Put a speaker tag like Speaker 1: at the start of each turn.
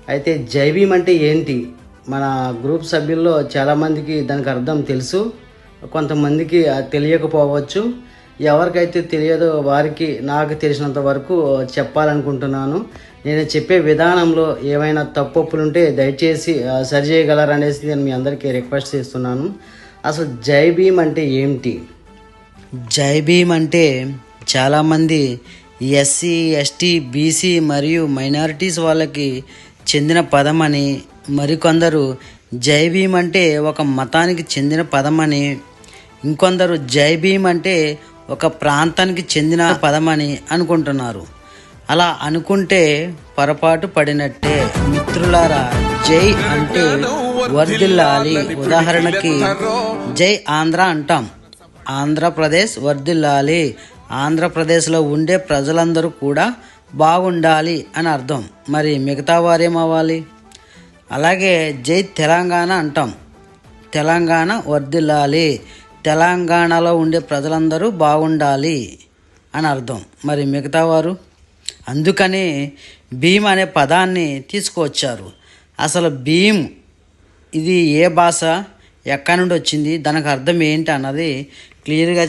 Speaker 1: అయితే జై భీమ్ అంటే ఏంటి? మన గ్రూప్ సభ్యుల్లో చాలామందికి దానికి అర్థం తెలుసు, కొంతమందికి తెలియకపోవచ్చు. ఎవరికైతే తెలియదో వారికి నాకు తెలిసినంత వరకు చెప్పాలనుకుంటున్నాను. నేను చెప్పే విధానంలో ఏమైనా తప్పులుంటే దయచేసి సరిచేయగలరనేసి నేను మీ అందరికీ రిక్వెస్ట్ చేస్తున్నాను. అసలు జై భీమ్ అంటే ఏమిటి? జై భీమ్ అంటే చాలామంది ఎస్సీ, ఎస్టీ, బీసీ మరియు మైనారిటీస్ వాళ్ళకి చెందిన పదం అని, మరికొందరు జై భీమ్ అంటే ఒక మతానికి చెందిన పదం అని, ఇంకొందరు జై భీమ్ అంటే ఒక ప్రాంతానికి చెందిన పదం అని అనుకుంటున్నారు. అలా అనుకుంటే పొరపాటు పడినట్టే. మిత్రులారా, జై అంటే వర్ధిల్లాలి. ఉదాహరణకి జై ఆంధ్ర అంటాం. ఆంధ్రప్రదేశ్ వర్ధిల్లాలి. ఆంధ్రప్రదేశ్లో ఉండే ప్రజలందరూ కూడా బాగుండాలి అని అర్థం. మరి మిగతా వారేమవ్వాలి? అలాగే జై తెలంగాణ అంటాం. తెలంగాణ వర్ధిల్లాలి. తెలంగాణలో ఉండే ప్రజలందరూ బాగుండాలి అని అర్థం. మరి మిగతా వారు? అందుకని భీమ్ అనే పదాన్ని తీసుకువచ్చారు. అసలు భీమ్ ఇది ఏ భాష, ఎక్కడి నుండి వచ్చింది, దానికి అర్థం ఏంటి అన్నది క్లియర్గా